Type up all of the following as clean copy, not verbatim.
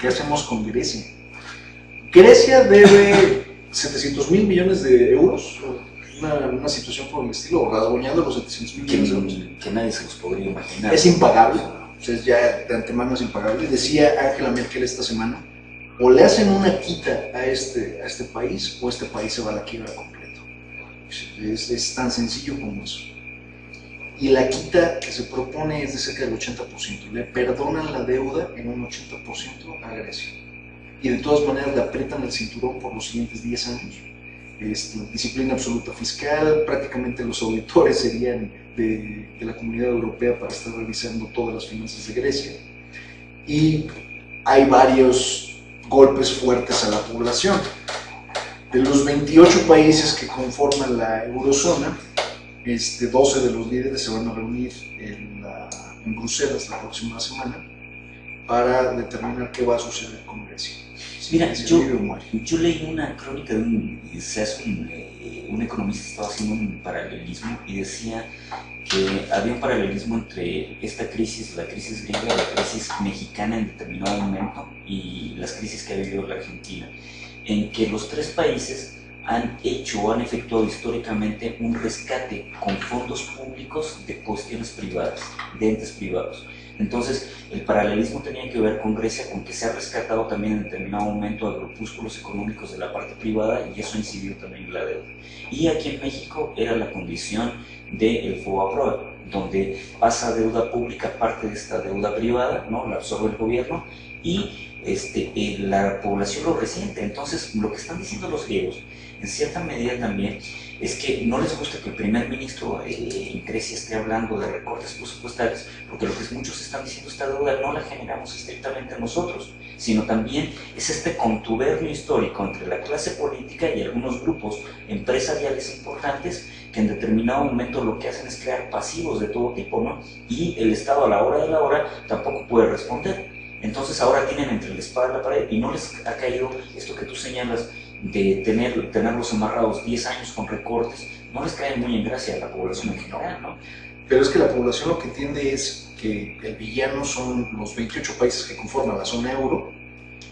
¿Qué hacemos con Grecia? Grecia debe 700.000 millones de euros, una situación por el estilo, rasguñando los 700.000 millones de euros. Que nadie se los podría imaginar. Es impagable, o sea, ya de antemano es impagable. Decía Angela Merkel esta semana, o le hacen una quita a este país, o este país se va a la quiebra completo. Es tan sencillo como eso. Y la quita que se propone es de cerca del 80%. Le perdonan la deuda en un 80% a Grecia. Y de todas maneras le aprietan el cinturón por los siguientes 10 años. Disciplina absoluta fiscal, prácticamente los auditores serían de la Comunidad Europea para estar revisando todas las finanzas de Grecia. Y hay varios golpes fuertes a la población. De los 28 países que conforman la eurozona, 12 de los líderes se van a reunir en Bruselas la próxima semana para determinar qué va a suceder con Grecia. Mira, yo leí una crónica de un economista estaba haciendo un paralelismo y decía que había un paralelismo entre esta crisis, la crisis griega, la crisis mexicana en determinado momento y las crisis que ha vivido la Argentina, en que los tres países han hecho o han efectuado históricamente un rescate con fondos públicos de cuestiones privadas, de entes privados. Entonces, el paralelismo tenía que ver con Grecia, con que se ha rescatado también en determinado momento a grupúsculos económicos de la parte privada y eso incidió también en la deuda. Y aquí en México era la condición del FOBAPROA, donde pasa deuda pública, parte de esta deuda privada, ¿no? La absorbe el gobierno y la población lo resiente. Entonces, lo que están diciendo los griegos, en cierta medida también, es que no les gusta que el primer ministro en Grecia esté hablando de recortes presupuestarios, porque lo que muchos están diciendo, esta deuda no la generamos estrictamente nosotros, sino también es este contubernio histórico entre la clase política y algunos grupos empresariales importantes que en determinado momento lo que hacen es crear pasivos de todo tipo, ¿no? Y el Estado a la hora de la hora tampoco puede responder. Entonces ahora tienen entre la espada y la pared y no les ha caído esto que tú señalas de tenerlos amarrados 10 años con recortes, no les cae muy en gracia a la población en general, ¿no? Pero es que la población lo que entiende es que el villano son los 28 países que conforman la zona euro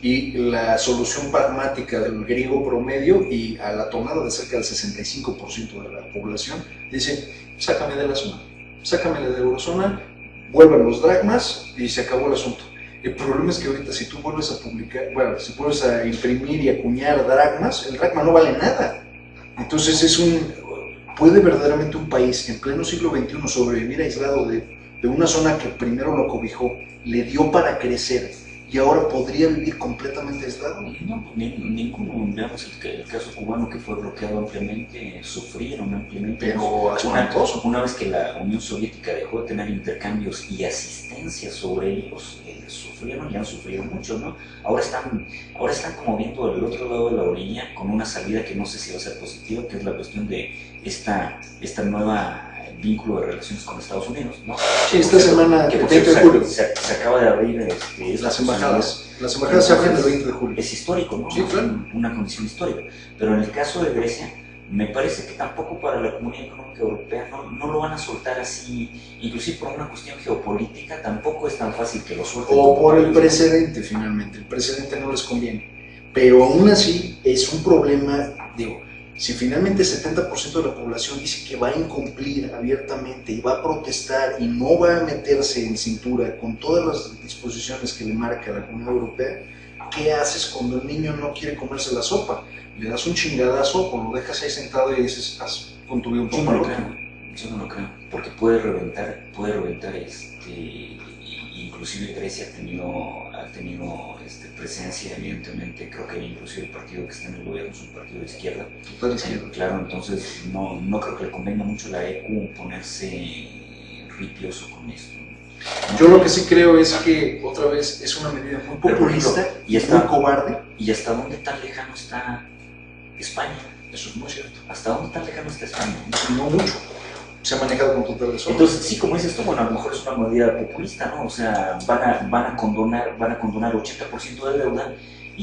y la solución pragmática del griego promedio y a la tomada de cerca del 65% de la población dice, sácame de la zona, sácame de la eurozona, vuelvan los dracmas y se acabó el asunto. El problema es que ahorita si tú vuelves a publicar, bueno, si vuelves a imprimir y acuñar dracmas, el dracma no vale nada. Entonces puede verdaderamente un país en pleno siglo XXI sobrevivir aislado de una zona que primero lo cobijó, le dio para crecer y ahora podría vivir completamente aislado. No, ninguno, veamos el caso cubano que fue bloqueado ampliamente, sufrieron ampliamente. Pero una vez que la Unión Soviética dejó de tener intercambios y asistencia sobre ellos, sufrieron y han sufrido mucho, ¿no? Ahora están como viendo el otro lado de la orilla con una salida que no sé si va a ser positiva, que es la cuestión de esta nueva vínculo de relaciones con Estados Unidos, ¿no? Sí, esta semana, que el 20 de julio. Se acaba de abrir las embajadas se abren el 20 de julio. Es histórico, ¿no? Sí, claro. Una condición histórica. Pero en el caso de Grecia, me parece que tampoco para la Comunidad Económica Europea no lo van a soltar así, inclusive por una cuestión geopolítica, tampoco es tan fácil que lo suelten. O por el precedente, finalmente. El precedente no les conviene. Pero aún así es un problema, digo, si finalmente el 70% de la población dice que va a incumplir abiertamente y va a protestar y no va a meterse en cintura con todas las disposiciones que le marca la Comunidad Europea, ¿qué haces cuando el niño no quiere comerse la sopa? ¿Le das un chingadazo o lo dejas ahí sentado y dices, haz con tu vida un poco? Yo no lo creo, porque puede reventar inclusive Grecia ha tenido presencia, evidentemente. Creo que inclusive el partido que está en el gobierno es un partido de izquierda. Total izquierda. Claro, entonces no creo que le convenga mucho a la ECU ponerse ripioso con esto. ¿No? Yo lo que sí creo es que, otra vez, es una medida muy populista y muy cobarde. ¿Y hasta dónde tan lejano está España? Eso es muy cierto. ¿Hasta dónde tan lejano está España? No mucho. Se ha manejado con total desorden. Entonces, sí, como dices tú, bueno, a lo mejor es una medida populista, ¿no? O sea, van a condonar 80% de deuda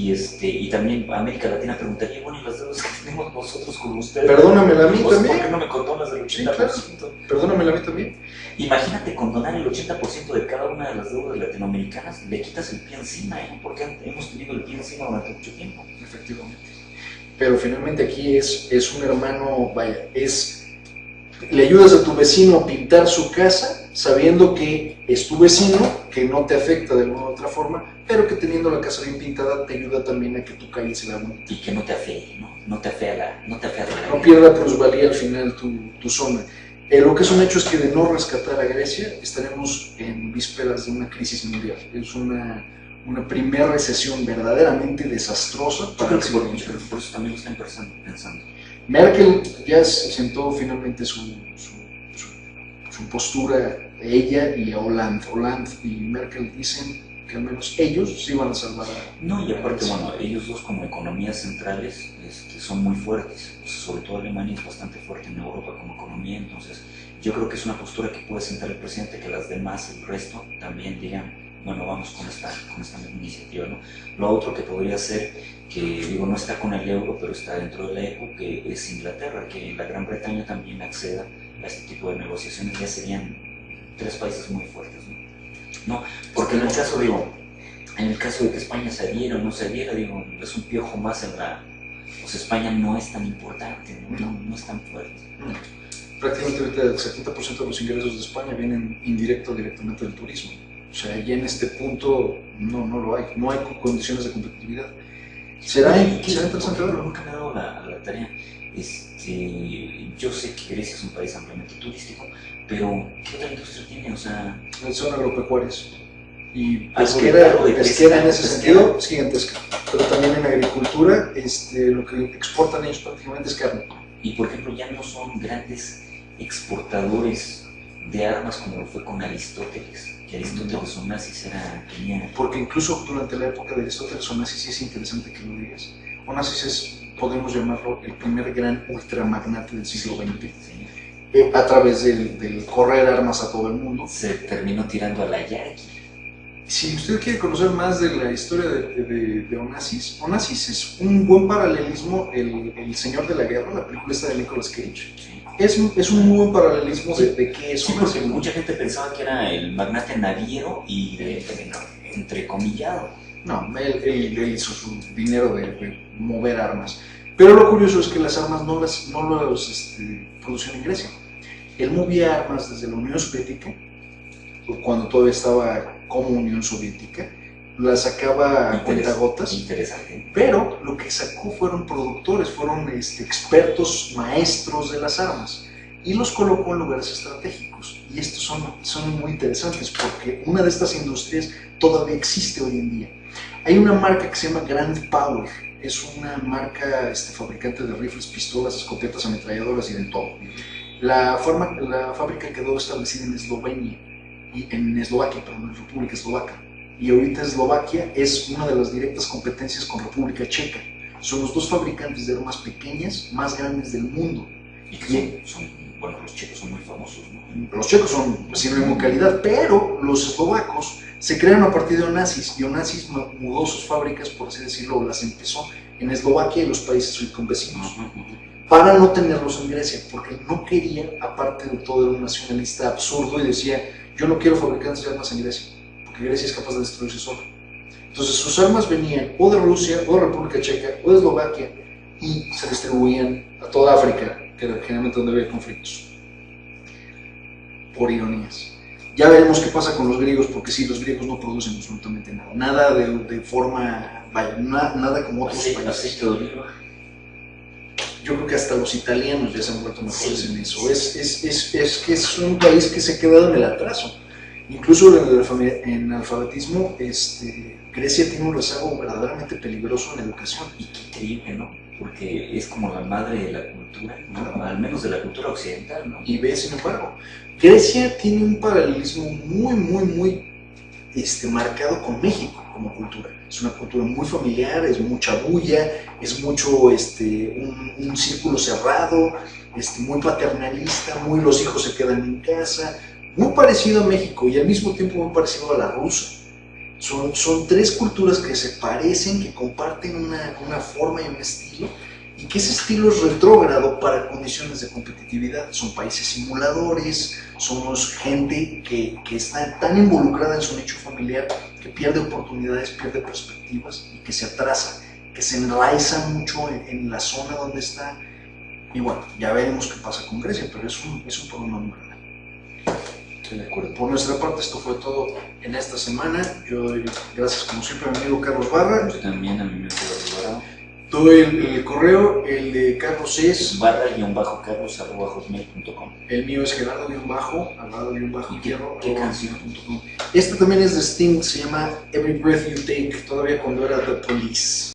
Y también América Latina preguntaría, bueno, ¿y las deudas que tenemos nosotros con ustedes? Perdónamela a mí pues, también. ¿Por qué no me condonas el 80%? Sí, claro. Perdónamela a mí también. Imagínate condonar el 80% de cada una de las deudas latinoamericanas, le quitas el pie encima, porque hemos tenido el pie encima durante mucho tiempo. Efectivamente. Pero finalmente aquí es un hermano, vaya, le ayudas a tu vecino a pintar su casa sabiendo que es tu vecino, que no te afecta de alguna u otra forma, pero que teniendo la casa bien pintada te ayuda también a que tu calle se vea bonita. Y que no te afee, ¿no? No te afea la No pierda plusvalía al final tu zona. Lo que es un hecho es que de no rescatar a Grecia estaremos en vísperas de una crisis mundial. Es una primera recesión verdaderamente desastrosa para el siglo XXI. Por eso también lo están pensando. Merkel ya sentó finalmente su postura, ella y Hollande. Hollande y Merkel dicen que al menos ellos sí van a salvar a... No, y aparte, bueno, ellos dos como economías centrales son muy fuertes, sobre todo Alemania es bastante fuerte en Europa como economía, entonces yo creo que es una postura que puede sentar el presidente, que las demás, el resto, también digan, bueno, vamos con esta misma iniciativa, ¿no? Lo otro que podría ser, que digo, no está con el euro, pero está dentro de la ECO, que es Inglaterra, que la Gran Bretaña también acceda a este tipo de negociaciones, ya serían 3 países muy fuertes, ¿no? Porque en el caso de que España se adhiera o no se adhiera, digo, es un piojo más en la... Pues España no es tan importante, no es tan fuerte. Prácticamente ahorita el 70% de los ingresos de España vienen indirecto o directamente del turismo. O sea, ya en este punto no lo hay, no hay condiciones de competitividad. Será interesante verlo. Nunca me he dado la tarea. Yo sé que Grecia es un país ampliamente turístico, pero ¿qué otra industria tiene? O sea, son agropecuarios. Y pesquera en ese sentido es gigantesca. Pero también en agricultura, lo que exportan ellos prácticamente es carne. Y por ejemplo, ya no son grandes exportadores de armas como lo fue con Aristóteles. Que Aristóteles Onassis tenía... Porque incluso durante la época de Aristóteles Onassis, sí es interesante que lo digas. Onassis podemos llamarlo, el primer gran ultramagnate del siglo XX. Sí. A través del correr armas a todo el mundo. Se terminó tirando a la yaqui. Si usted quiere conocer más de la historia de Onassis, Onassis es un buen paralelismo, el Señor de la Guerra, la película esta de Nicolas Cage. Sí. Es un muy buen paralelismo de qué es Onassis. Porque mucha gente pensaba que era el magnate naviero y entrecomillado. No, él hizo su dinero de mover armas. Pero lo curioso es que las armas no las producían en Grecia. Él movía armas desde la Unión Soviética, cuando todavía estaba como Unión Soviética, las sacaba a cuentagotas. Interesante. Pero lo que sacó fueron productores, fueron expertos maestros de las armas y los colocó en lugares estratégicos. Y estos son muy interesantes porque una de estas industrias todavía existe hoy en día. Hay una marca que se llama Grand Power, es una marca fabricante de rifles, pistolas, escopetas, ametralladoras y de todo. La fábrica quedó establecida en Eslovenia, en República Eslovaca. Y ahorita Eslovaquia es una de las directas competencias con República Checa. Son los dos fabricantes de armas pequeñas más grandes del mundo. Y bueno, los checos son muy famosos, ¿no? Los checos son sinónimo de calidad, pero los eslovacos se crearon a partir de Onassis, y Onassis mudó sus fábricas, por así decirlo, las empezó en Eslovaquia y los países circunvecinos, para no tenerlos en Grecia, porque no quería, aparte de todo, era un nacionalista absurdo y decía, yo no quiero fabricantes de armas en Grecia, porque Grecia es capaz de destruirse sola. Entonces sus armas venían o de Rusia, o de República Checa, o de Eslovaquia, y se distribuían a toda África, que era generalmente donde había conflictos. Por ironías. Ya veremos qué pasa con los griegos, porque sí, los griegos no producen absolutamente nada. Nada de forma, nada como otros países. Yo creo que hasta los italianos ya se han vuelto mejores en eso. Es que es un país que se ha quedado en el atraso. Incluso en alfabetismo, Grecia tiene un rezago verdaderamente peligroso en educación. Y qué increíble, ¿no? Porque es como la madre de la cultura, ¿no? Al menos de la cultura occidental, ¿no? Y ve, sin embargo, Grecia tiene un paralelismo muy marcado con México como cultura. Es una cultura muy familiar, es mucha bulla, es mucho un círculo cerrado, muy paternalista, los hijos se quedan en casa, muy parecido a México y al mismo tiempo muy parecido a la rusa. Son tres culturas que se parecen, que comparten una forma y un estilo, y que ese estilo es retrógrado para condiciones de competitividad. Son países simuladores, somos gente que está tan involucrada en su nicho familiar que pierde oportunidades, pierde perspectivas y que se atrasa, que se enraiza mucho en la zona donde está. Y bueno, ya veremos qué pasa con Grecia, pero es un problema muy grande. Estoy de acuerdo. Por nuestra parte, esto fue todo en esta semana. Yo doy gracias, como siempre, a mi amigo Carlos Barra. Yo también, a mí me quedó Alvarado. Doy el correo, el de Carlos es barra-carlos@hotmail.com. el mío es Gerardo-Alvarado-Hierro. ¿Qué canción? Este también es de Sting, se llama Every Breath You Take, todavía cuando era The Police.